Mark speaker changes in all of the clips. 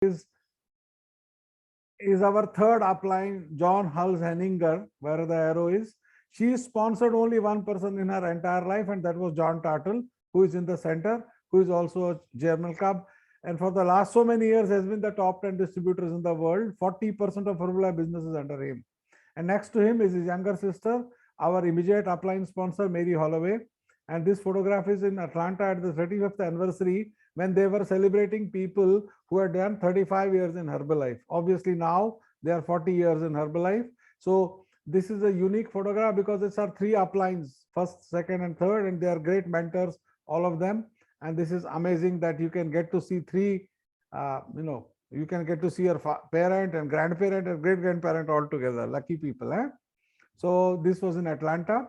Speaker 1: is our third upline, John Hulse Henninger, where the arrow is. She sponsored only one person in her entire life, and that was John Tartle, who is in the center, who is also a Journal Club. And for the last so many years has been the top 10 distributors in the world. 40% of Herbalife business is under him. And next to him is his younger sister, our immediate upline sponsor, Mary Holloway. And this photograph is in Atlanta at the 35th anniversary when they were celebrating people who had done 35 years in Herbalife. Obviously now they are 40 years in Herbalife. So this is a unique photograph because it's our three uplines, first, second, and third, and they are great mentors, all of them. And this is amazing that you can get to see three, you can get to see your parent and grandparent and great grandparent all together. Lucky people, eh? So this was in Atlanta,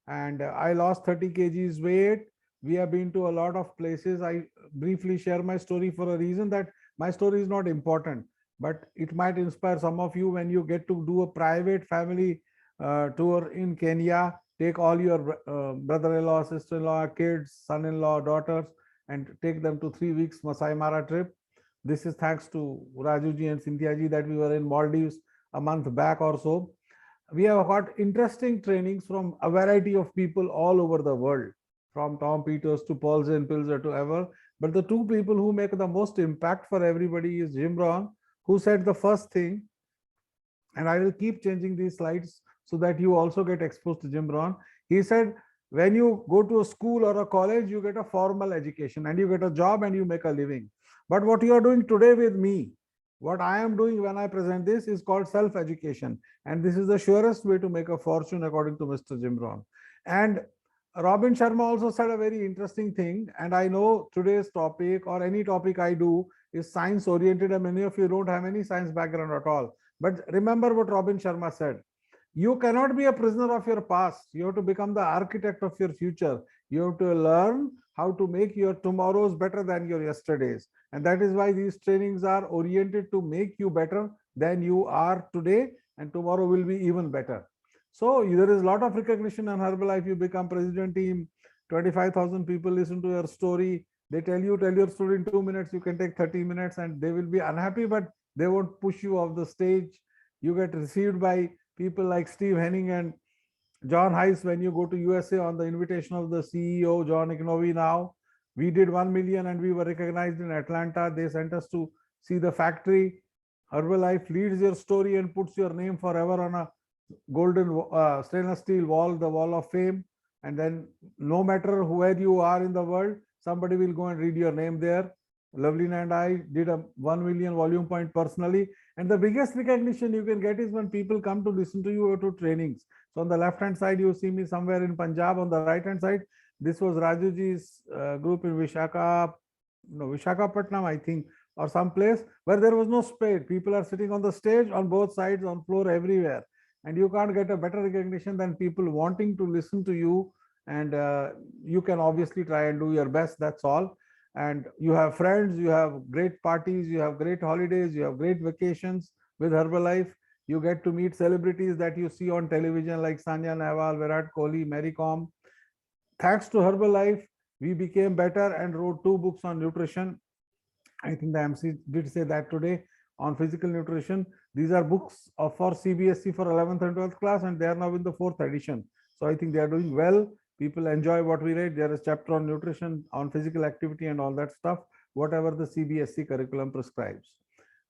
Speaker 1: and I lost 30 kgs weight. We have been to a lot of places. I briefly share my story for a reason that my story is not important, but it might inspire some of you when you get to do a private family tour in Kenya. Take all your brother-in-law, sister-in-law, kids, son-in-law, daughters, and take them to 3 weeks Masai Mara trip. This is thanks to Rajuji and Cynthia ji that we were in Maldives a month back or so. We have got interesting trainings from a variety of people all over the world, from Tom Peters to Paul Zane Pilzer to ever. But the two people who make the most impact for everybody is Jim Rohn, who said the first thing, and I will keep changing these slides so that you also get exposed to Jim Rohn. He said, when you go to a school or a college, you get a formal education and you get a job and you make a living. But what you are doing today with me, what I am doing when I present this is called self-education. And this is the surest way to make a fortune according to Mr. Jim Rohn. And Robin Sharma also said a very interesting thing. And I know today's topic or any topic I do is science oriented and many of you don't have any science background at all. But remember what Robin Sharma said. You cannot be a prisoner of your past. You have to become the architect of your future. You have to learn how to make your tomorrows better than your yesterdays. And that is why these trainings are oriented to make you better than you are today, and tomorrow will be even better. So there is a lot of recognition in Herbalife. You become president team, 25,000 people listen to your story. They tell your story in 2 minutes. You can take 30 minutes and they will be unhappy, but they won't push you off the stage. You get received by people like Steve Henning and John Heiss when you go to USA on the invitation of the CEO, John Ignovi now. We did 1 million and we were recognized in Atlanta. They sent us to see the factory. Herbalife leads your story and puts your name forever on a golden stainless steel wall, the wall of fame. And then no matter where you are in the world, somebody will go and read your name there. Lovelina and I did a 1 million volume point personally. And the biggest recognition you can get is when people come to listen to you or to trainings. So on the left hand side, you see me somewhere in Punjab. On the right hand side, this was Rajuji's group in Vishakhapatnam, I think, or some place where there was no space. People are sitting on the stage, on both sides, on floor, everywhere. And you can't get a better recognition than people wanting to listen to you. And you can obviously try and do your best. That's all. And you have friends, you have great parties, you have great holidays, you have great vacations with Herbalife. You get to meet celebrities that you see on television like Sanya Nehwal, Virat Kohli, Mary Kom. Thanks to Herbalife, we became better and wrote 2 books on nutrition. I think the MC did say that today on physical nutrition. These are books for CBSE for 11th and 12th class, and they are now in the 4th edition. So I think they are doing well. People enjoy what we read. There is chapter on nutrition, on physical activity and all that stuff, whatever the CBSE curriculum prescribes.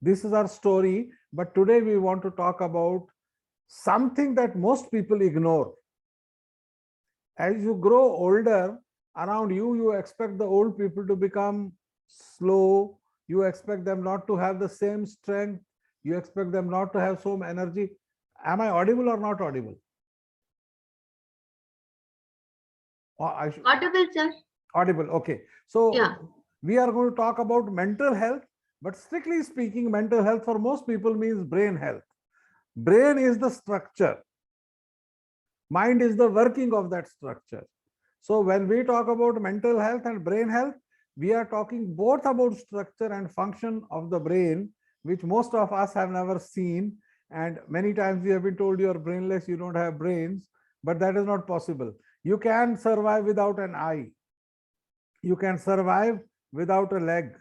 Speaker 1: This is our story, but today we want to talk about something that most people ignore. As you grow older, around you, you expect the old people to become slow. You expect them not to have the same strength. You expect them not to have so much energy. Am I audible or not audible?
Speaker 2: Audible, sir.
Speaker 1: Audible. Okay. So
Speaker 2: yeah,
Speaker 1: we are going to talk about mental health, but strictly speaking, mental health for most people means brain health. Brain is the structure. Mind is the working of that structure. So when we talk about mental health and brain health, we are talking both about structure and function of the brain, which most of us have never seen. And many times we have been told you are brainless, you don't have brains, but that is not possible. You can survive without an eye. You can survive without a leg.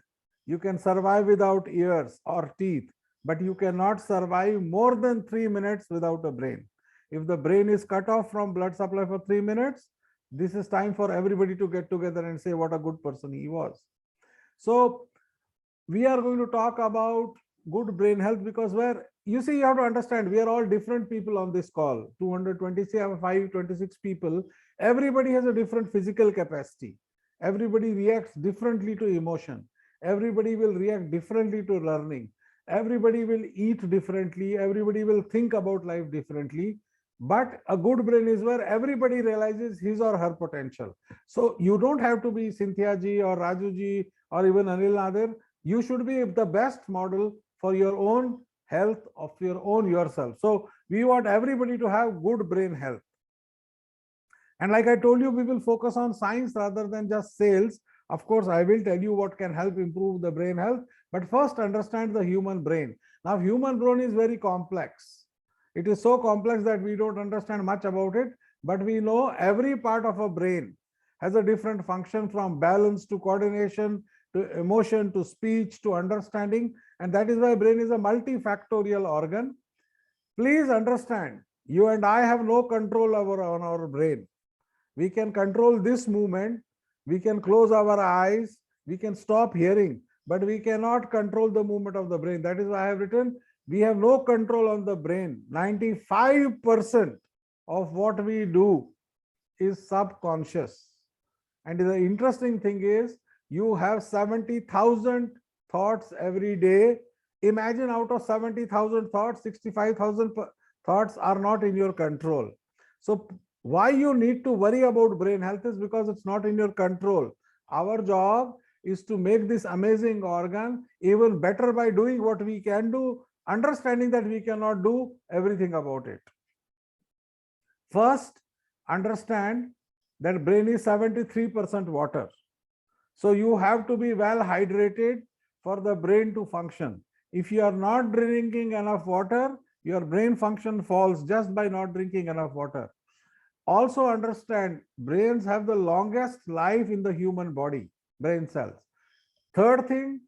Speaker 1: You can survive without ears or teeth, but you cannot survive more than 3 minutes without a brain. If the brain is cut off from blood supply for 3 minutes, this is time for everybody to get together and say what a good person he was. So we are going to talk about good brain health, because where you see, you have to understand, we are all different people on this call. 226 people. Everybody has a different physical capacity. Everybody reacts differently to emotion. Everybody will react differently to learning. Everybody will eat differently. Everybody will think about life differently. But a good brain is where everybody realizes his or her potential. So you don't have to be Cynthia ji or Raju ji or even Anil Nadir. You should be the best model for your own health of your own yourself. So we want everybody to have good brain health. And like I told you, we will focus on science rather than just sales. Of course, I will tell you what can help improve the brain health, but first understand the human brain. Now, human brain is very complex. It is so complex that we don't understand much about it, but we know every part of a brain has a different function, from balance to coordination to emotion to speech to understanding. And that is why brain is a multifactorial organ. Please understand, you and I have no control over on our brain. We can control this movement, we can close our eyes, we can stop hearing, but we cannot control the movement of the brain. That is why I have written, we have no control on the brain. 95% of what we do is subconscious. And the interesting thing is, you have 70,000 thoughts every day. Imagine, out of 70,000 thoughts, 65,000 thoughts are not in your control. So why you need to worry about brain health is because it's not in your control. Our job is to make this amazing organ even better by doing what we can do, understanding that we cannot do everything about it. First, understand that brain is 73% water. So you have to be well hydrated for the brain to function. If you are not drinking enough water, your brain function falls just by not drinking enough water. Also understand, brains have the longest life in the human body, brain cells. Third thing,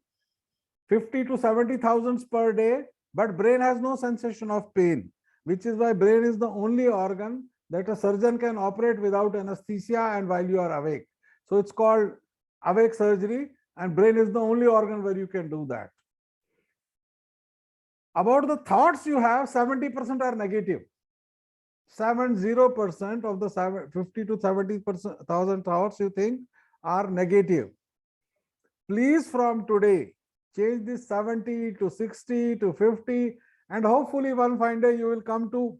Speaker 1: 50 to 70,000 per day, but brain has no sensation of pain, which is why brain is the only organ that a surgeon can operate without anesthesia and while you are awake. So it's called awake surgery, and brain is the only organ where you can do that. About the thoughts you have, 70% are negative. 70% of the 50 to 70,000 thoughts you think are negative. Please, from today, change this 70 to 60 to 50, and hopefully one fine day you will come to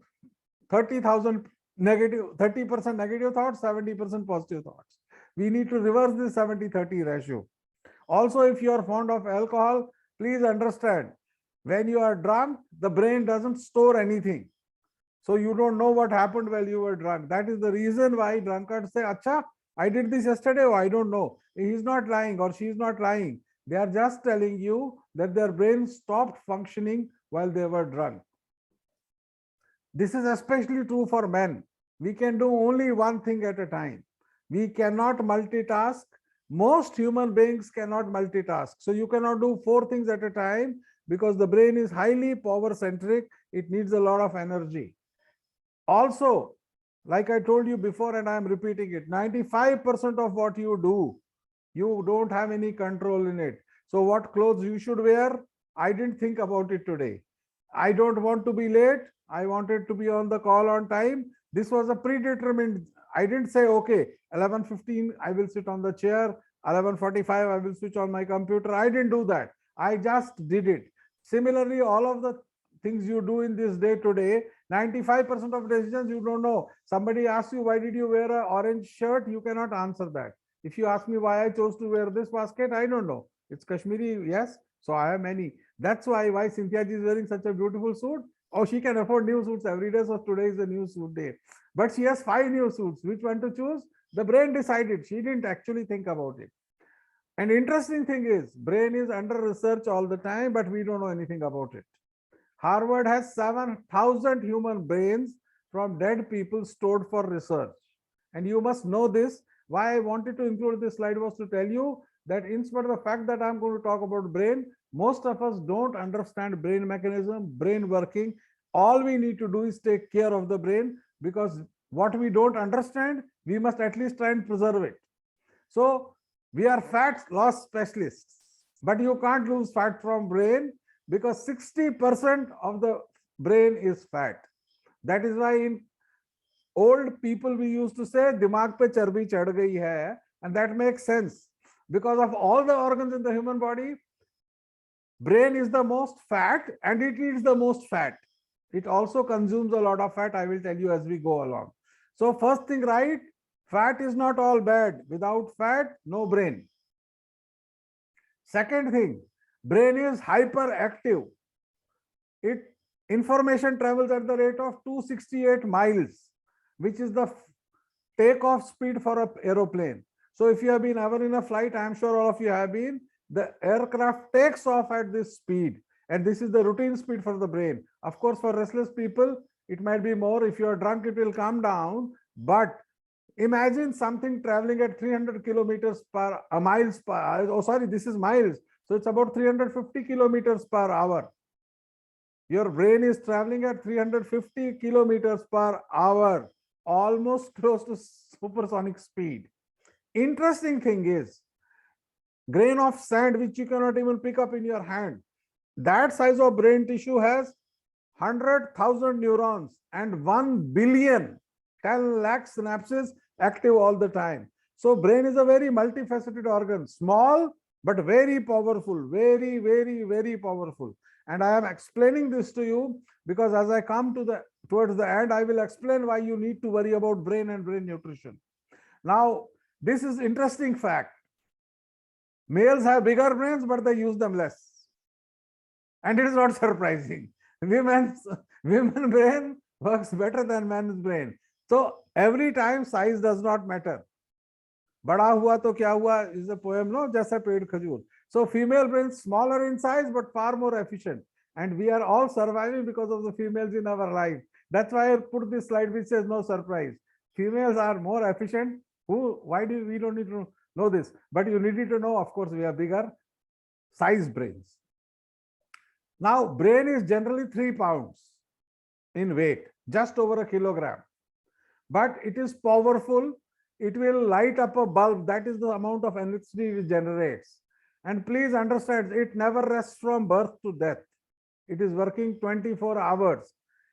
Speaker 1: 30,000 negative, 30% negative thoughts, 70% positive thoughts. We need to reverse this 70-30 ratio. Also, if you are fond of alcohol, please understand, when you are drunk, the brain doesn't store anything. So you don't know what happened while you were drunk. That is the reason why drunkards say, Acha, I did this yesterday, or I don't know. He's not lying or she's not lying. They are just telling you that their brain stopped functioning while they were drunk. This is especially true for men. We can do only one thing at a time. We cannot multitask. Most human beings cannot multitask. So you cannot do 4 things at a time because the brain is highly power centric. It needs a lot of energy. Also, like I told you before, and I am repeating it, 95% of what you do, you don't have any control in it. So what clothes you should wear, I didn't think about it today. I don't want to be late. I wanted to be on the call on time. This was a predetermined. I didn't say, okay, 11:15, I will sit on the chair. 11:45, I will switch on my computer. I didn't do that. I just did it. Similarly, all of the things you do in this day today, 95% of decisions you don't know. Somebody asks you, why did you wear an orange shirt? You cannot answer that. If you ask me why I chose to wear this basket, I don't know. It's Kashmiri, yes. So I have many. That's why Cynthia ji is wearing such a beautiful suit. Oh, she can afford new suits every day. So today is a new suit day. But she has 5 new suits. Which one to choose? The brain decided. She didn't actually think about it. And interesting thing is, brain is under research all the time, but we don't know anything about it. Harvard has 7,000 human brains from dead people stored for research. And you must know this. Why I wanted to include this slide was to tell you, that in spite of the fact that I'm going to talk about brain, most of us don't understand brain mechanism, brain working. All we need to do is take care of the brain, because what we don't understand, we must at least try and preserve it. So we are fat loss specialists, but you can't lose fat from brain, because 60% of the brain is fat. That is why in old people we used to say dimag pe charbi chad gayi hai, and that makes sense, because of all the organs in the human body, brain is the most fat and it eats the most fat. It also consumes a lot of fat. I will tell you as we go along. So first thing, right, fat is not all bad. Without fat, no brain. Second thing, brain is hyperactive. Information travels at the rate of 268 miles, which is the takeoff speed for an aeroplane. So if you have been ever in a flight, I am sure all of you have been, the aircraft takes off at this speed, and this is the routine speed for the brain. Of course, for restless people, it might be more. If you are drunk, it will come down. But imagine something traveling at 300 kilometers per miles per, oh sorry, this is miles. So it's about 350 kilometers per hour. Your brain is traveling at 350 kilometers per hour, almost close to supersonic speed. Interesting thing is, grain of sand which you cannot even pick up in your hand, that size of brain tissue has 100,000 neurons and 1 billion 10 lakh synapses active all the time. So brain is a very multifaceted organ, small but very powerful, very, very, very powerful. And I am explaining this to you because as I come to towards the end, I will explain why you need to worry about brain and brain nutrition. Now, this is interesting fact. Males have bigger brains, but they use them less. And it is not surprising. Women's brain works better than men's brain. So every time size does not matter. Bada hua to kya hua is a poem, no? Jaisa ped khajur. So female brains smaller in size, but far more efficient. And we are all surviving because of the females in our life. That's why I put this slide which says no surprise. Females are more efficient. Why do we don't need to know this? But you needed to know, of course, we are bigger size brains. Now, brain is generally 3 pounds in weight, just over a kilogram. But it is powerful. It will light up a bulb. That is the amount of electricity it generates. And please understand, it never rests from birth to death. It is working 24 hours.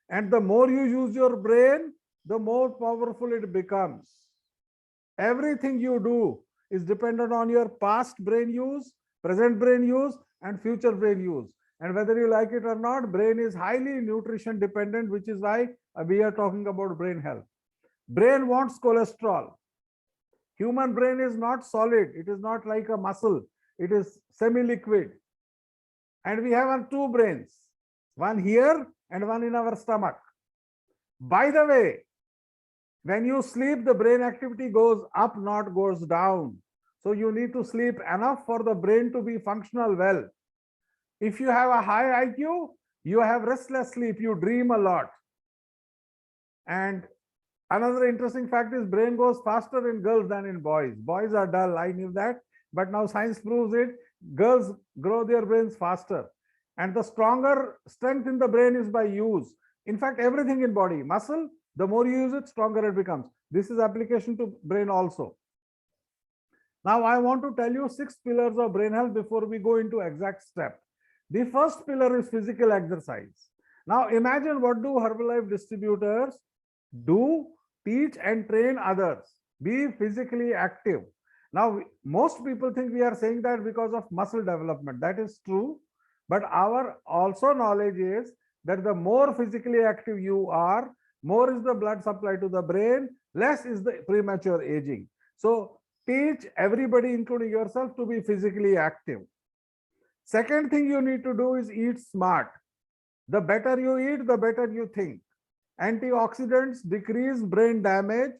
Speaker 1: And the more you use your brain, the more powerful it becomes. Everything you do is dependent on your past brain use, present brain use, and future brain use. And whether you like it or not, brain is highly nutrition dependent, which is why we are talking about brain health. Brain wants cholesterol. Human brain is not solid. It is not like a muscle. It is semi-liquid. And we have 2 brains, one here and one in our stomach. By the way, when you sleep, the brain activity goes up, not goes down. So you need to sleep enough for the brain to be functional well. If you have a high IQ, you have restless sleep, you dream a lot. And another interesting fact is brain goes faster in girls than in boys. Boys are dull, I knew that, but now science proves it. Girls grow their brains faster. And the stronger strength in the brain is by use. In fact, everything in body, muscle, the more you use it, stronger it becomes. This is application to brain also. Now, I want to tell you 6 pillars of brain health before we go into exact step. The first pillar is physical exercise. Now, imagine what do Herbalife distributors do? Teach and train others. Be physically active. Now, most people think we are saying that because of muscle development. That is true. But our also knowledge is that the more physically active you are, more is the blood supply to the brain, less is the premature aging. So teach everybody, including yourself, to be physically active. Second thing you need to do is eat smart. The better you eat, the better you think. Antioxidants decrease brain damage.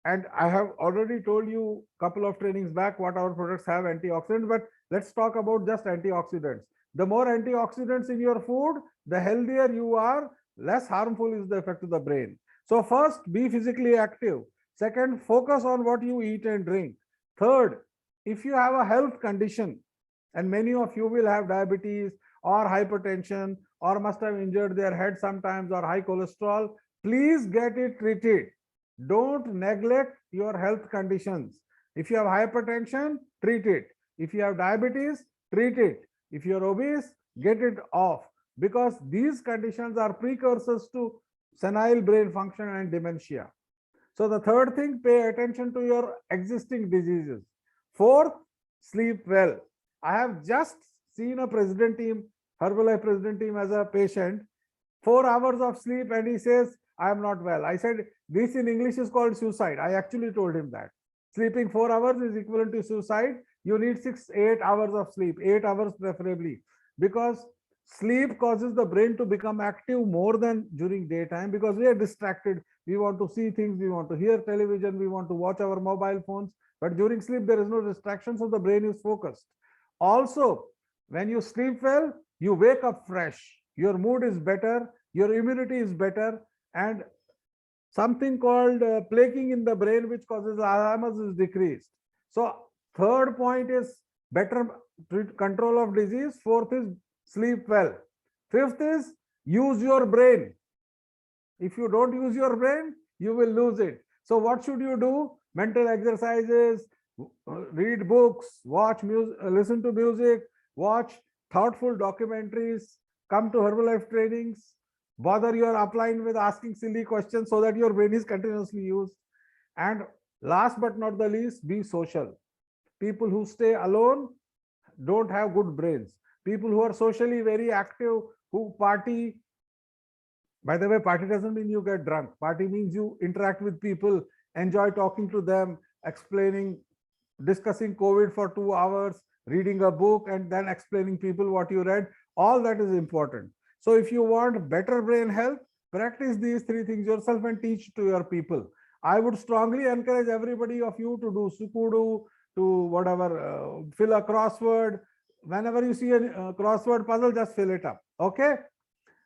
Speaker 1: And I have already told you a couple of trainings back what our products have antioxidants, but let's talk about just antioxidants. The more antioxidants in your food, the healthier you are, less harmful is the effect to the brain. So first, be physically active. Second, focus on what you eat and drink. Third, if you have a health condition, and many of you will have diabetes or hypertension or must have injured their head sometimes or high cholesterol, please get it treated. Don't neglect your health conditions. If you have hypertension, treat it. If you have diabetes, treat it. If you're obese, get it off, because these conditions are precursors to senile brain function and dementia. So the third thing, pay attention to your existing diseases. Fourth, sleep well. I have just seen a president team, Herbalife president team as a patient, 4 hours of sleep, and he says, I am not well. I said, this in English is called suicide. I actually told him that. Sleeping 4 hours is equivalent to suicide. You need 8 hours of sleep, 8 hours preferably, because sleep causes the brain to become active more than during daytime, because we are distracted. We want to see things, we want to hear television, we want to watch our mobile phones, but during sleep there is no distraction, so the brain is focused. Also, when you sleep well, you wake up fresh, your mood is better, your immunity is better, and something called plaquing in the brain, which causes Alzheimer's, is decreased. So third point is better control of disease. Fourth is sleep well. Fifth is use your brain. If you don't use your brain, you will lose it. So what should you do? Mental exercises, read books, watch music, listen to music, watch thoughtful documentaries, come to Herbalife trainings, bother your upline with asking silly questions so that your brain is continuously used. And last but not the least, be social. People who stay alone don't have good brains. People who are socially very active, who party, by the way, party doesn't mean you get drunk. Party means you interact with people, enjoy talking to them, explaining, discussing COVID for 2 hours, reading a book, and then explaining people what you read. All that is important. So if you want better brain health, practice these three things yourself and teach to your people. I would strongly encourage everybody of you to do Sukudu, to whatever, fill a crossword. Whenever you see a crossword puzzle, just fill it up. Okay.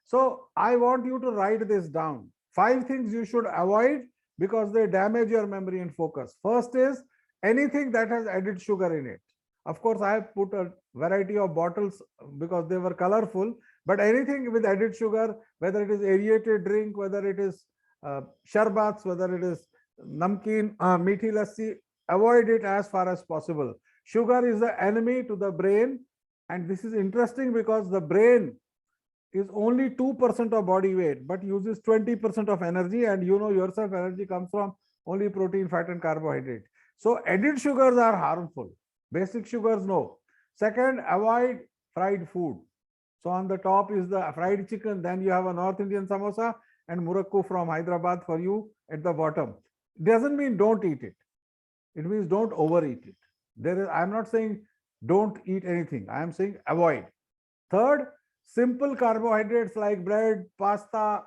Speaker 1: So I want you to write this down. 5 things you should avoid because they damage your memory and focus. First is anything that has added sugar in it. Of course, I have put a variety of bottles because they were colorful, but anything with added sugar, whether it is aerated drink, whether it is sharbats, whether it is namkeen, meethi lassi, avoid it as far as possible. Sugar is the enemy to the brain, and this is interesting because the brain is only 2% of body weight, but uses 20% of energy, and you know yourself, energy comes from only protein, fat, and carbohydrate. So added sugars are harmful. Basic sugars, no. Second, avoid fried food. So on the top is the fried chicken, then you have a North Indian samosa and murakku from Hyderabad for you at the bottom. Doesn't mean don't eat it. It means don't overeat it. I'm not saying don't eat anything. I am saying avoid. Third, simple carbohydrates like bread, pasta,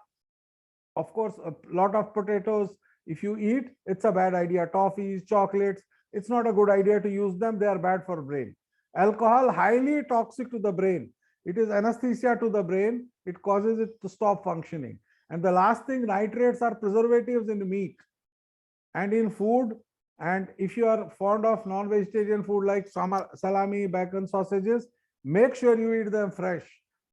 Speaker 1: of course, a lot of potatoes. If you eat, it's a bad idea. Toffees, chocolates, it's not a good idea to use them. They are bad for brain. Alcohol, highly toxic to the brain. It is anesthesia to the brain. It causes it to stop functioning. And the last thing, nitrates are preservatives in meat and in food. And if you are fond of non-vegetarian food like salami, bacon, sausages, make sure you eat them fresh.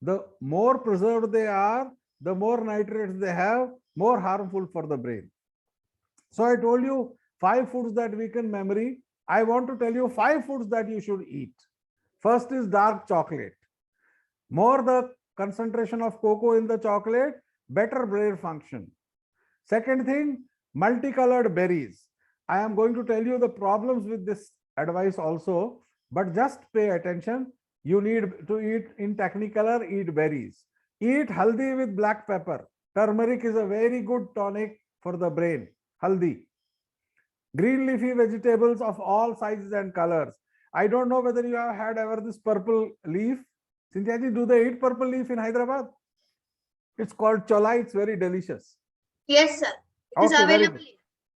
Speaker 1: The more preserved they are, the more nitrates they have, more harmful for the brain. So I told you 5 foods that weaken memory. I want to tell you 5 foods that you should eat. First is dark chocolate. More the concentration of cocoa in the chocolate, better brain function. Second thing, multicolored berries. I am going to tell you the problems with this advice also, but just pay attention. You need to eat in Technicolor, eat berries. Eat haldi with black pepper. Turmeric is a very good tonic for the brain. Haldi. Green leafy vegetables of all sizes and colors. I don't know whether you have had ever this purple leaf. Cynthia ji, do they eat purple leaf in Hyderabad? It's called chola. It's very delicious.
Speaker 2: Yes, sir. It is
Speaker 1: Okay, very
Speaker 2: available.
Speaker 1: good.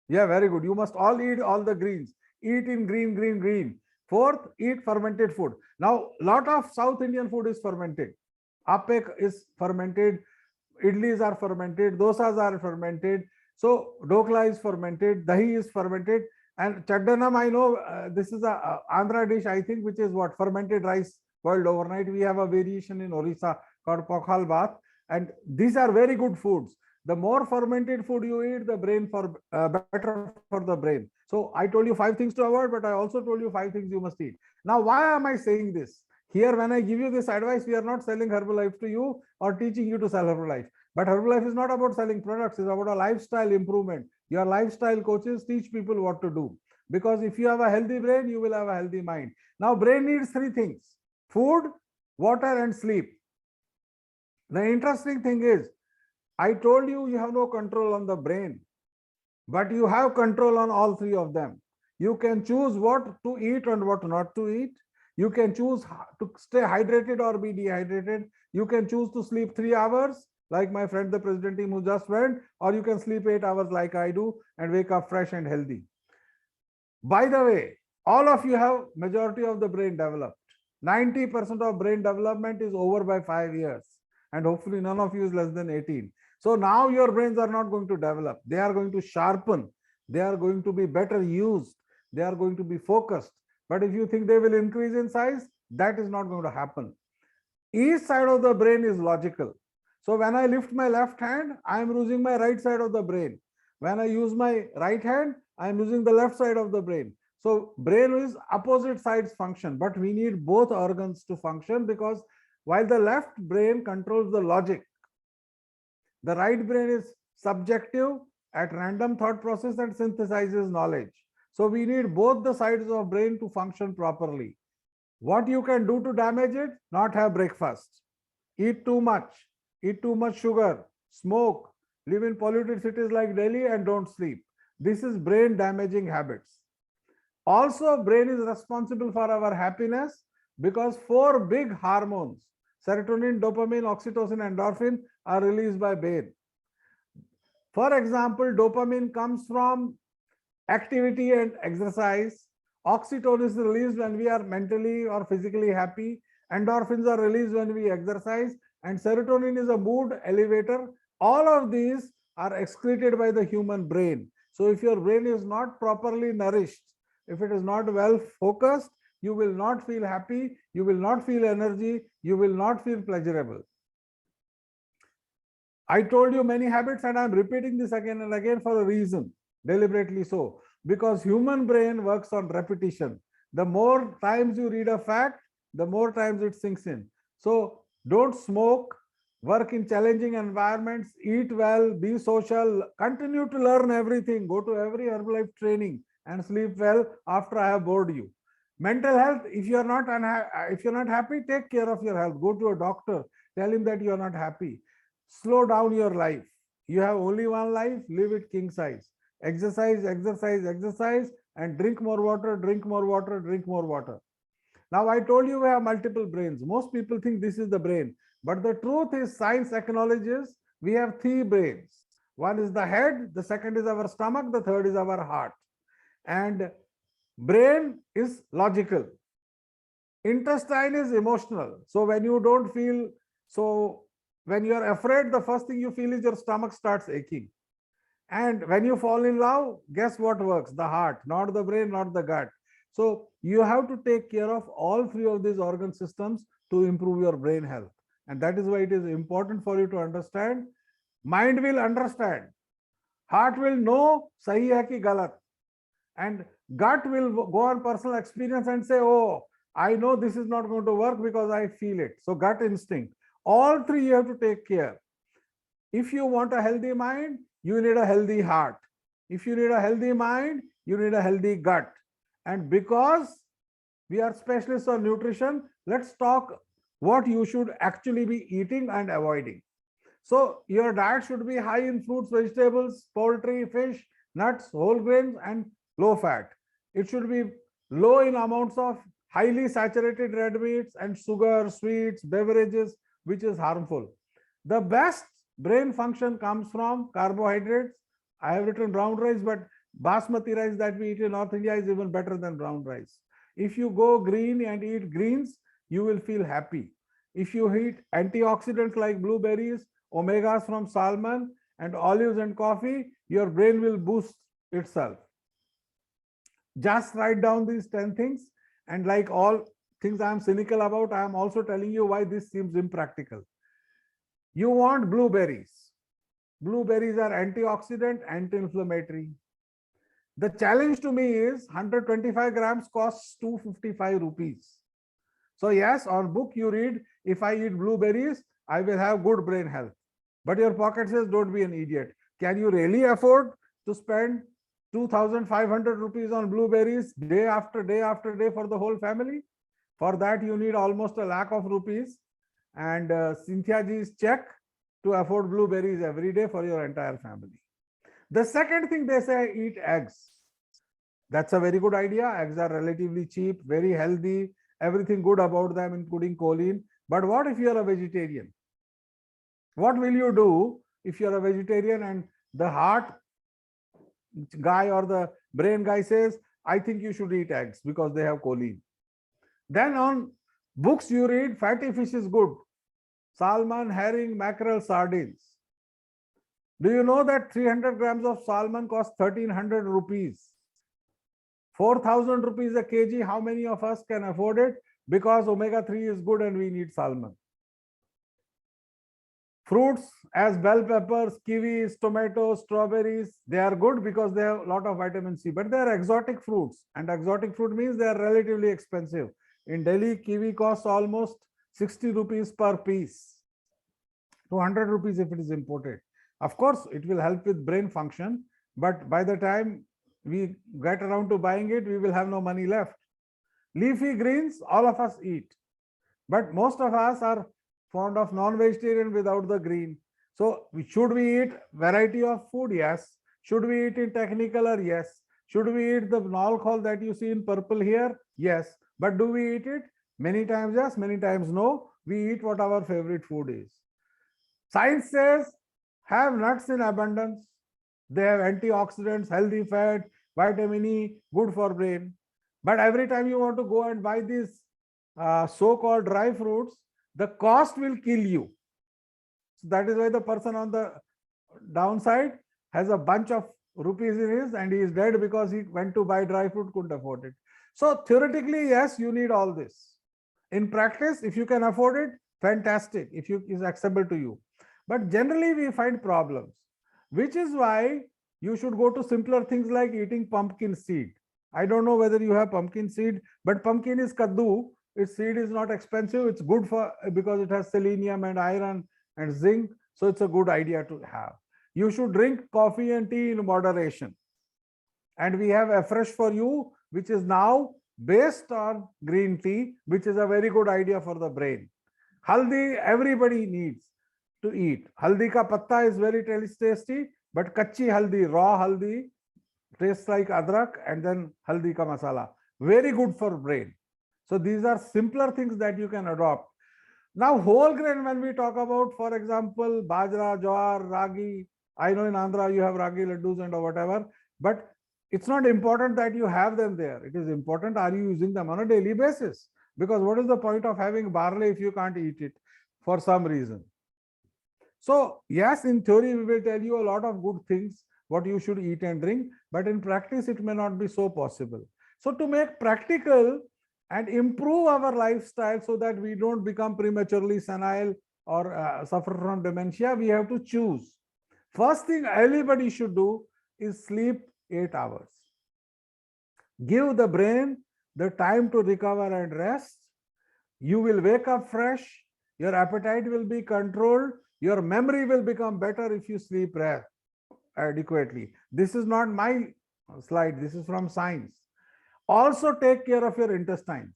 Speaker 1: Yeah, very good. You must all eat all the greens. Eat in green, green, green. Fourth, eat fermented food. Now, lot of South Indian food is fermented. Ape is fermented. Idlis are fermented. Dosas are fermented. So, dokla is fermented. Dahi is fermented. And chaddanam, I know this is a Andhra dish, I think, which is what, fermented rice boiled overnight. We have a variation in Orissa called pokhal bath, and these are very good foods. The more fermented food you eat, the brain for better for the brain. So I told you 5 things to avoid, but I also told you 5 things you must eat. Now, why am I saying this? Here, when I give you this advice, we are not selling Herbalife to you or teaching you to sell Herbalife. But Herbalife is not about selling products, it's about a lifestyle improvement. Your lifestyle coaches teach people what to do. Because if you have a healthy brain, you will have a healthy mind. Now, brain needs 3 things: food, water, and sleep. The interesting thing is, I told you you have no control on the brain, but you have control on all 3 of them. You can choose what to eat and what not to eat. You can choose to stay hydrated or be dehydrated. You can choose to sleep 3 hours, like my friend, the president team who just went, or you can sleep 8 hours like I do and wake up fresh and healthy. By the way, all of you have majority of the brain developed. 90% of brain development is over by 5 years. And hopefully none of you is less than 18. So now your brains are not going to develop. They are going to sharpen. They are going to be better used. They are going to be focused. But if you think they will increase in size, that is not going to happen. Each side of the brain is logical. So when I lift my left hand, I am using my right side of the brain. When I use my right hand, I am using the left side of the brain. So brain is opposite sides function, but we need both organs to function, because while the left brain controls the logic, the right brain is subjective, at random thought process, and synthesizes knowledge. So we need both the sides of brain to function properly. What you can do to damage it? Not have breakfast, eat too much sugar, smoke, live in polluted cities like Delhi, and don't sleep. This is brain damaging habits. Also, brain is responsible for our happiness, because 4 big hormones, serotonin, dopamine, oxytocin, endorphin, are released by brain. For example, dopamine comes from activity and exercise. Oxytocin is released when we are mentally or physically happy. Endorphins are released when we exercise. And serotonin is a mood elevator. All of these are excreted by the human brain. So if your brain is not properly nourished, if it is not well focused, you will not feel happy, you will not feel energy, you will not feel pleasurable. I told you many habits, and I'm repeating this again and again for a reason, deliberately so, because human brain works on repetition. The more times you read a fact, the more times it sinks in. So don't smoke, work in challenging environments, eat well, be social, continue to learn everything, go to every Herbalife training, and sleep well after I have bored you. Mental health, if you're not happy, take care of your health. Go to a doctor, tell him that you're not happy. Slow down your life. You have only one life, live it king size. Exercise, exercise, exercise, and drink more water, drink more water, drink more water. Now, I told you we have multiple brains. Most people think this is the brain, but the truth is, science acknowledges we have 3 brains. One is the head, the second is our stomach, the third is our heart. And brain is logical. Intestine is emotional. So when you don't feel, when you are afraid, the first thing you feel is your stomach starts aching. And when you fall in love, guess what works? The heart, not the brain, not the gut. So you have to take care of all 3 of these organ systems to improve your brain health. And that is why it is important for you to understand. Mind will understand. Heart will know sahi hai ki galat. And gut will go on personal experience and say, oh, I know this is not going to work because I feel it. So gut instinct. All 3 you have to take care. If you want a healthy mind, you need a healthy heart. If you need a healthy mind, you need a healthy gut. And because we are specialists on nutrition, let's talk what you should actually be eating and avoiding. So your diet should be high in fruits, vegetables, poultry, fish, nuts, whole grains, and low fat. It should be low in amounts of highly saturated red meats and sugar, sweets, beverages, which is harmful. The best brain function comes from carbohydrates. I have written brown rice, but basmati rice that we eat in North India is even better than brown rice. If you go green and eat greens, you will feel happy. If you eat antioxidants like blueberries, omegas from salmon, and olives and coffee, your brain will boost itself. Just write down these 10 things. And like all things I'm cynical about, I am also telling you why this seems impractical. You want blueberries. Blueberries are antioxidant, anti-inflammatory. The challenge to me is 125 grams costs 255 rupees. So yes, on book you read, if I eat blueberries, I will have good brain health. But your pocket says, don't be an idiot. Can you really afford to spend 2,500 rupees on blueberries day after day after day for the whole family? For that, you need almost a lakh of rupees. And Cynthia ji's check to afford blueberries every day for your entire family. The second thing they say, eat eggs. That's a very good idea. Eggs are relatively cheap, very healthy, everything good about them, including choline. But what if you're a vegetarian? What will you do if you're a vegetarian and the heart guy or the brain guy says, I think you should eat eggs because they have choline? Then on books you read, fatty fish is good. Salmon, herring, mackerel, sardines. Do you know that 300 grams of salmon costs 1,300 rupees? 4,000 rupees a kg. How many of us can afford it? Because omega-3 is good and we need salmon. Fruits as bell peppers, kiwis, tomatoes, strawberries, they are good because they have a lot of vitamin C, but they are exotic fruits, and exotic fruit means they are relatively expensive. In Delhi, kiwi costs almost 60 rupees per piece, 200 rupees if it is imported. Of course, it will help with brain function, but by the time we get around to buying it, we will have no money left. Leafy greens, all of us eat, but most of us are fond of non-vegetarian without the green. So should we eat variety of food? Yes. Should we eat in technicolor? Yes. Should we eat the nolkhol that you see in purple here? Yes. But do we eat it? Many times yes, many times no. We eat what our favorite food is. Science says have nuts in abundance. They have antioxidants, healthy fat, vitamin E, good for brain. But every time you want to go and buy these so-called dry fruits, the cost will kill you. So that is why the person on the downside has a bunch of rupees in his and he is dead because he went to buy dry fruit, couldn't afford it. So theoretically, yes, you need all this. In practice, if you can afford it, fantastic, if it is acceptable to you. But generally we find problems, which is why you should go to simpler things like eating pumpkin seed. I don't know whether you have pumpkin seed, but pumpkin is kaddu. Its seed is not expensive. It's good for because it has selenium and iron and zinc. So it's a good idea to have. You should drink coffee and tea in moderation. And we have Afresh for You, which is now based on green tea, which is a very good idea for the brain. Haldi, everybody needs to eat. Haldi ka patta is very tasty, but kachi haldi, raw haldi, tastes like adrak, and then haldi ka masala. Very good for brain. So these are simpler things that you can adopt. Now, whole grain, when we talk about, for example, bajra, jawar, ragi, I know in Andhra you have ragi laddus and whatever, but it's not important that you have them there. It is important, are you using them on a daily basis? Because what is the point of having barley if you can't eat it for some reason? So yes, in theory, we will tell you a lot of good things, what you should eat and drink, but in practice, it may not be so possible. So to make practical and improve our lifestyle so that we don't become prematurely senile or suffer from dementia, we have to choose. First thing everybody should do is sleep 8 hours. Give the brain the time to recover and rest. You will wake up fresh. Your appetite will be controlled. Your memory will become better if you sleep adequately. This is not my slide. This is from science. Also take care of your intestines.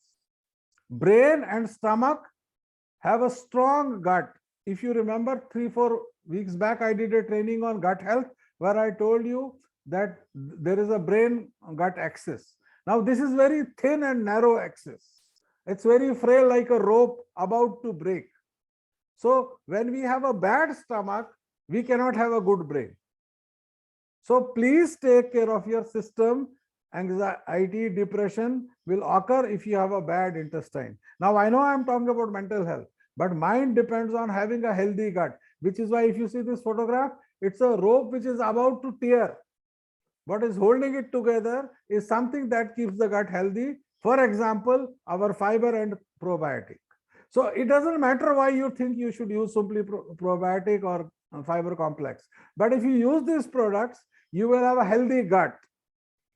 Speaker 1: Brain and stomach have a strong gut. If you remember 3-4 weeks back, I did a training on gut health where I told you that there is a brain gut axis. Now this is very thin and narrow axis. It's very frail like a rope about to break. So when we have a bad stomach, we cannot have a good brain. So please take care of your system. Anxiety, depression will occur if you have a bad intestine. Now I know I'm talking about mental health, but mind depends on having a healthy gut, which is why if you see this photograph, it's a rope which is about to tear. What is holding it together is something that keeps the gut healthy. For example, our fiber and probiotic. So it doesn't matter why you think you should use simply probiotic or fiber complex. But if you use these products, you will have a healthy gut.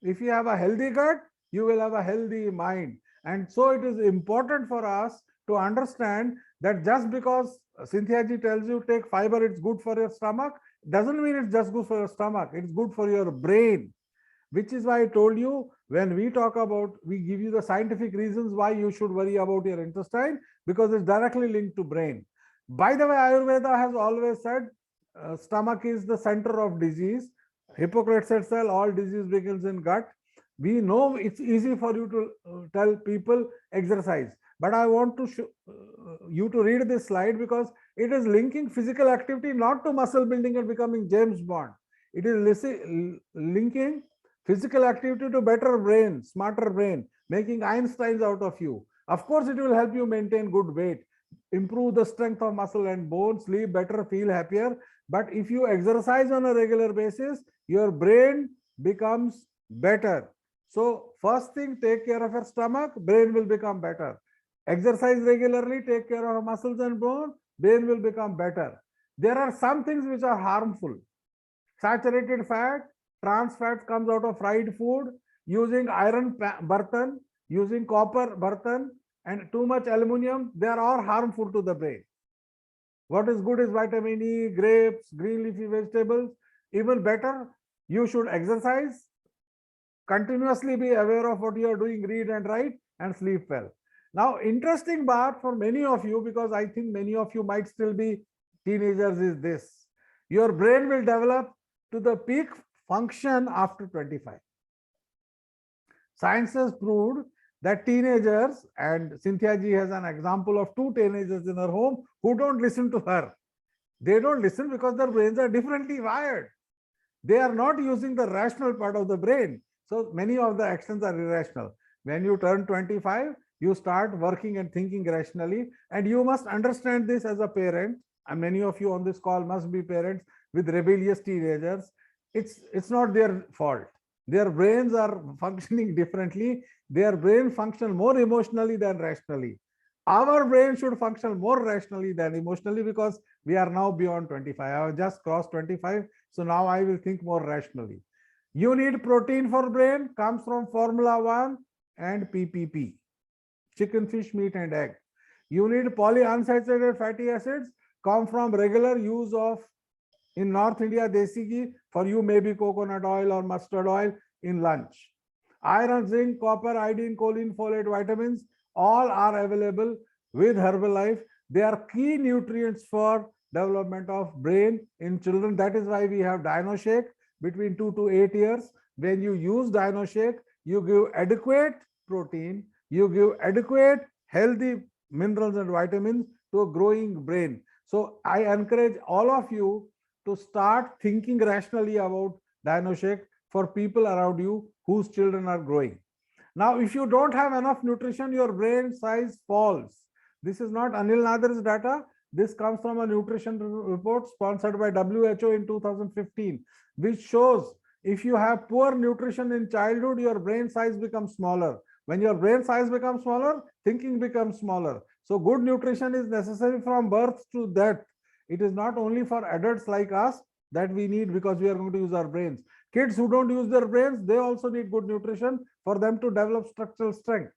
Speaker 1: If you have a healthy gut, you will have a healthy mind. And so it is important for us to understand that just because Cynthia ji tells you take fiber, it's good for your stomach, doesn't mean it's just good for your stomach, it's good for your brain. Which is why I told you, when we talk about, we give you the scientific reasons why you should worry about your intestine, because it's directly linked to brain. By the way, Ayurveda has always said stomach is the center of disease. Hippocrates said all disease begins in gut. We know it's easy for you to tell people exercise, but I want to show you to read this slide, because it is linking physical activity not to muscle building and becoming James Bond. It is linking physical activity to better brain, smarter brain, making Einsteins out of you. Of course, it will help you maintain good weight, improve the strength of muscle and bone, sleep better, feel happier. But if you exercise on a regular basis, your brain becomes better. So first thing, take care of your stomach, brain will become better. Exercise regularly, take care of muscles and bone, brain will become better. There are some things which are harmful. Saturated fat, trans fat comes out of fried food, using iron burton, using copper burton, and too much aluminum, they are all harmful to the brain. What is good is vitamin E, grapes, green leafy vegetables. Even better, you should exercise, continuously be aware of what you are doing, read and write, and sleep well. Now, interesting part for many of you, because I think many of you might still be teenagers, is this. Your brain will develop to the peak function after 25. Science has proved that teenagers, and Cynthia ji has an example of 2 teenagers in her home who don't listen to her. They don't listen because their brains are differently wired. They are not using the rational part of the brain. So many of the actions are irrational. When you turn 25, you start working and thinking rationally, and you must understand this as a parent. And many of you on this call must be parents with rebellious teenagers. It's not their fault. Their brains are functioning differently. Their brain function more emotionally than rationally. Our brain should function more rationally than emotionally, because we are now beyond 25. I have just crossed 25. So now I will think more rationally. You need protein for brain, comes from Formula 1 and PPP, chicken, fish, meat, and egg. You need polyunsaturated fatty acids, come from regular use of, in North India, desi ghee, for you maybe coconut oil or mustard oil in lunch. Iron, zinc, copper, iodine, choline, folate, vitamins, all are available with Herbalife. They are key nutrients for development of brain in children. That is why we have DinoShake between 2 to 8 years. When you use DinoShake, you give adequate protein, you give adequate healthy minerals and vitamins to a growing brain. So I encourage all of you to start thinking rationally about DinoShake for people around you whose children are growing. Now, if you don't have enough nutrition, your brain size falls. This is not Anil Nadar's data. This comes from a nutrition report sponsored by WHO in 2015, which shows if you have poor nutrition in childhood, your brain size becomes smaller. When your brain size becomes smaller, thinking becomes smaller. So good nutrition is necessary from birth to death. It is not only for adults like us that we need, because we are going to use our brains. Kids who don't use their brains, they also need good nutrition for them to develop structural strength.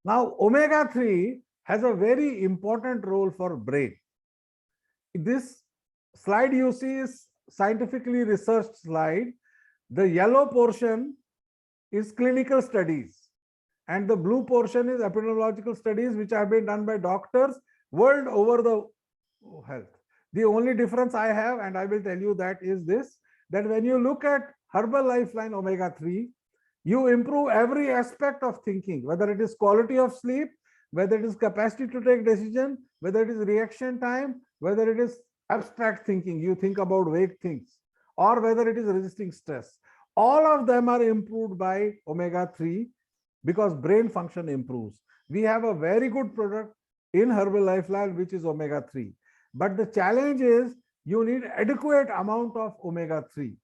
Speaker 1: Now, omega-3 has a very important role for brain. This slide you see is scientifically researched slide. The yellow portion is clinical studies, and the blue portion is epidemiological studies which have been done by doctors world over the health. The only difference I have, and I will tell you that, is this, that when you look at Herbal Lifeline Omega-3, you improve every aspect of thinking, whether it is quality of sleep, whether it is capacity to take decision, whether it is reaction time, whether it is abstract thinking, you think about vague things, or whether it is resisting stress. All of them are improved by omega-3 because brain function improves. We have a very good product in Herbal Lifeline, which is omega-3. But the challenge is you need adequate amount of omega-3.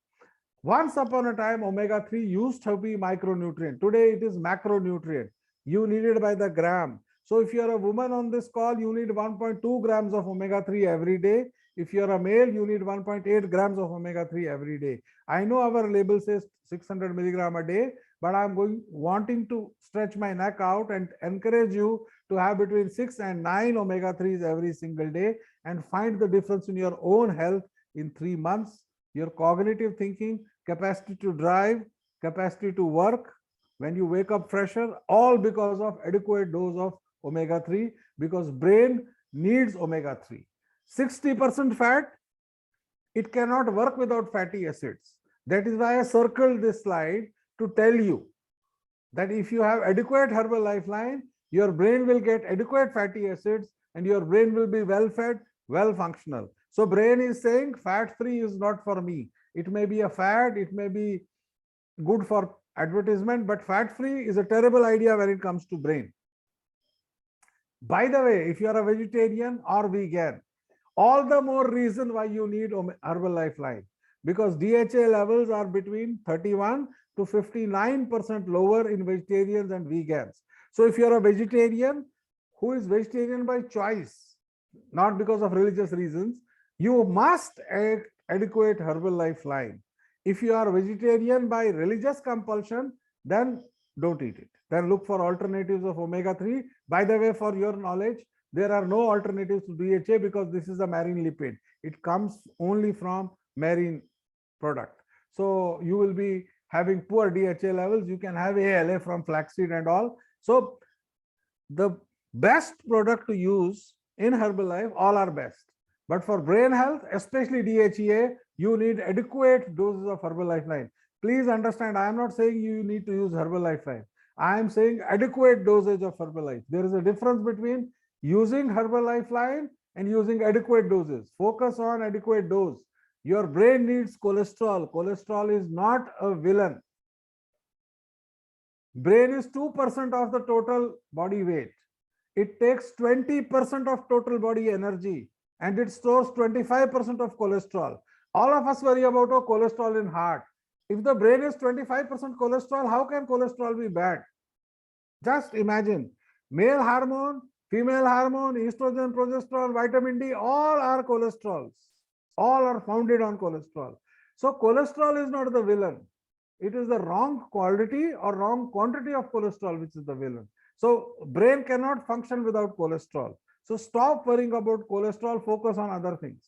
Speaker 1: Once upon a time, omega-3 used to be micronutrient. Today, it is macronutrient. You need it by the gram. So if you are a woman on this call, you need 1.2 grams of omega-3 every day. If you are a male, you need 1.8 grams of omega-3 every day. I know our label says 600 milligram a day, but I'm wanting to stretch my neck out and encourage you to have between 6 and 9 omega-3s every single day and find the difference in your own health in 3 months. Your cognitive thinking, capacity to drive, capacity to work, when you wake up fresher, all because of adequate dose of omega-3, because brain needs omega-3. 60% fat, it cannot work without fatty acids. That is why I circled this slide to tell you that if you have adequate herbal lifeline, your brain will get adequate fatty acids and your brain will be well fed, well functional. So brain is saying fat free is not for me. It may be a fad, it may be good for advertisement, but fat free is a terrible idea when it comes to brain. By the way, if you are a vegetarian or vegan, all the more reason why you need herbal lifeline, because DHA levels are between 31 to 59% lower in vegetarians and vegans. So if you're a vegetarian who is vegetarian by choice, not because of religious reasons, you must add adequate herbal lifeline. If you are vegetarian by religious compulsion, then don't eat it. Then look for alternatives of omega-3. By the way, for your knowledge, there are no alternatives to DHA because this is a marine lipid. It comes only from marine product. So you will be having poor DHA levels. You can have ALA from flaxseed and all. So the best product to use in Herbalife, all are best. But for brain health, especially DHEA, you need adequate doses of Herbal Lifeline. Please understand, I am not saying you need to use Herbal Lifeline. I am saying adequate dosage of Herbalife. There is a difference between using Herbal Lifeline and using adequate doses. Focus on adequate dose. Your brain needs cholesterol. Cholesterol is not a villain. Brain is 2% of the total body weight. It takes 20% of total body energy and it stores 25% of cholesterol. All of us worry about cholesterol in heart. If the brain is 25% cholesterol, how can cholesterol be bad? Just imagine, male hormone, female hormone, estrogen, progesterone, vitamin D, all are cholesterols. All are founded on cholesterol. So cholesterol is not the villain. It is the wrong quality or wrong quantity of cholesterol which is the villain. So brain cannot function without cholesterol. So stop worrying about cholesterol, focus on other things.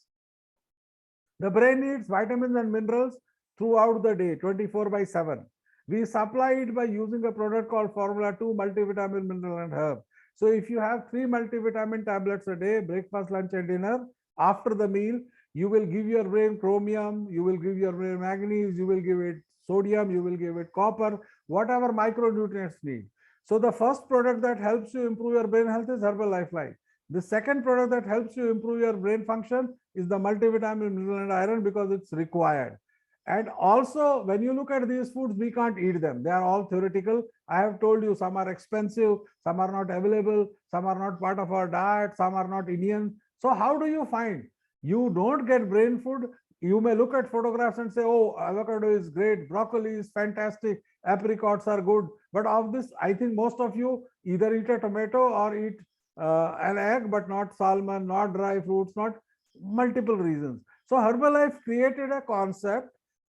Speaker 1: The brain needs vitamins and minerals throughout the day, 24/7. We supply it by using a product called Formula 2 multivitamin, mineral and herb. So if you have 3 multivitamin tablets a day, breakfast, lunch and dinner, after the meal, you will give your brain chromium, you will give your brain manganese, you will give it sodium, you will give it copper, whatever micronutrients need. So the first product that helps you improve your brain health is Herbal Lifeline. The second product that helps you improve your brain function is the multivitamin, mineral and iron because it's required. And also, when you look at these foods, we can't eat them. They are all theoretical. I have told you some are expensive, some are not available, some are not part of our diet, some are not Indian. So how do you find? You don't get brain food. You may look at photographs and say, oh, avocado is great, broccoli is fantastic, apricots are good. But of this, I think most of you either eat a tomato or eat an egg, but not salmon, not dry fruits, not multiple reasons. So Herbalife created a concept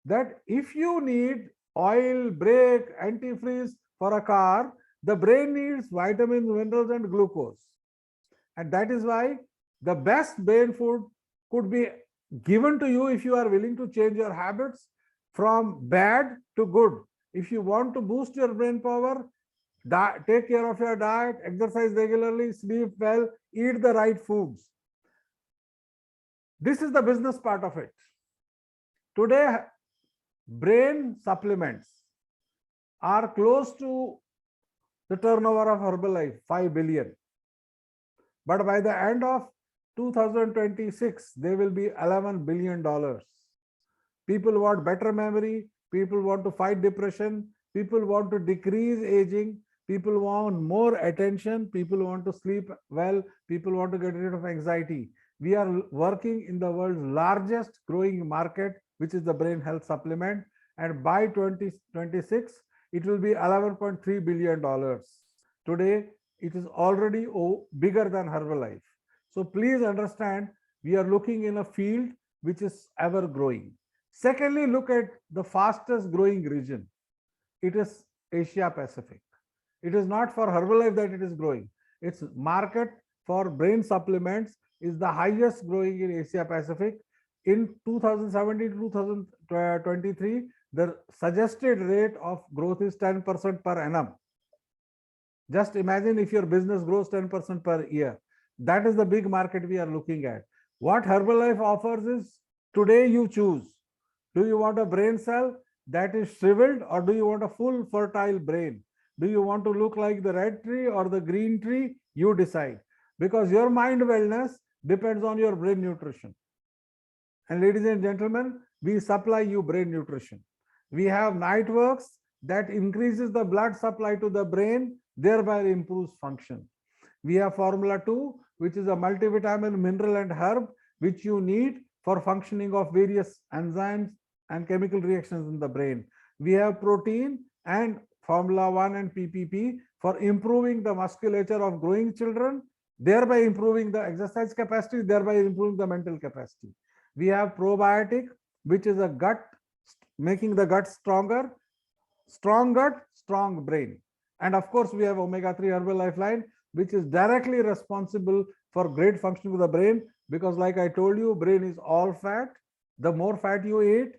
Speaker 1: that if you need oil, brake, antifreeze for a car, the brain needs vitamins, minerals, and glucose. And that is why the best brain food could be given to you if you are willing to change your habits from bad to good. If you want to boost your brain power, take care of your diet, exercise regularly, sleep well, eat the right foods. This is the business part of it. Today, brain supplements are close to the turnover of Herbalife, 5 billion. But by the end of 2026, they will be $11 billion. People want better memory, people want to fight depression, people want to decrease aging, people want more attention, people want to sleep well, people want to get rid of anxiety. We are working in the world's largest growing market, which is the brain health supplement. and by 2026, it will be $11.3 billion. Today, it is already bigger than Herbalife. So please understand, we are looking in a field which is ever growing. Secondly, look at the fastest growing region. It is Asia Pacific. It is not for Herbalife that it is growing. Its market for brain supplements is the highest growing in Asia Pacific. In 2017 to 2023, the suggested rate of growth is 10% per annum. Just imagine if your business grows 10% per year. That is the big market we are looking at. What Herbalife offers is, today you choose. Do you want a brain cell that is shriveled, or do you want a full fertile brain? Do you want to look like the red tree or the green tree? You decide. Because your mind wellness depends on your brain nutrition. And ladies and gentlemen, we supply you brain nutrition. We have Nightworks that increases the blood supply to the brain, thereby improves function. We have Formula 2, which is a multivitamin, mineral and herb, which you need for functioning of various enzymes and chemical reactions in the brain. We have protein and Formula 1 and PPP for improving the musculature of growing children, thereby improving the exercise capacity, thereby improving the mental capacity. We have probiotic, which is a gut, making the gut stronger, strong gut, strong brain. And of course, we have omega-3 Herbalife line, which is directly responsible for great functioning of the brain, because like I told you, brain is all fat. The more fat you eat,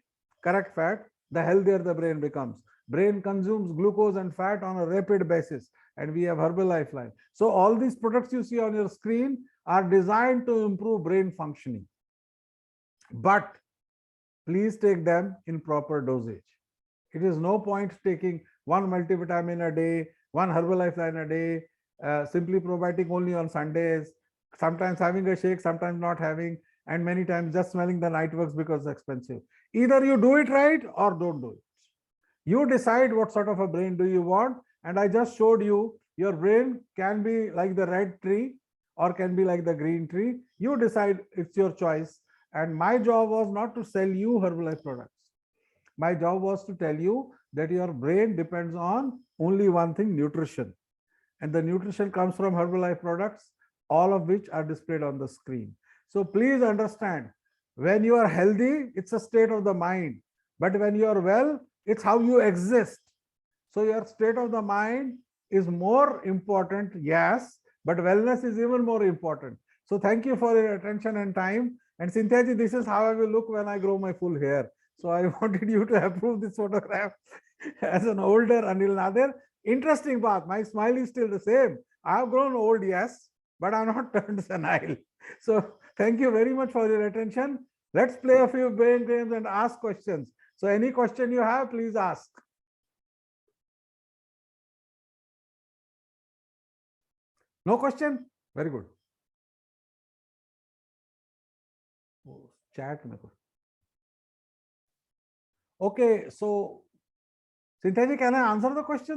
Speaker 1: correct fat, the healthier the brain becomes. Brain consumes glucose and fat on a rapid basis, and we have Herbalife line. So all these products you see on your screen are designed to improve brain functioning. But please take them in proper dosage. It is no point taking one multivitamin a day, one Herbalife line a day, simply probiotic only on Sundays, sometimes having a shake, sometimes not having, and many times just smelling the Nightworks because it's expensive. Either you do it right or don't do it. You decide what sort of a brain do you want. And I just showed you, your brain can be like the red tree or can be like the green tree. You decide, it's your choice. And my job was not to sell you Herbalife products. My job was to tell you that your brain depends on only one thing, nutrition. And the nutrition comes from Herbalife products, all of which are displayed on the screen. So please understand, when you are healthy, it's a state of the mind. But when you are well, it's how you exist. So your state of the mind is more important, yes, but wellness is even more important. So thank you for your attention and time. And Cynthia ji, this is how I will look when I grow my full hair. So I wanted you to approve this photograph as an older Anil Nadir. Interesting path. My smile is still the same. I have grown old, yes, but I'm not turned senile. So thank you very much for your attention. Let's play a few brain games and ask questions. So any question you have, please ask. No question? Very good. Chat. Okay, so Cynthia ji, can I answer the question?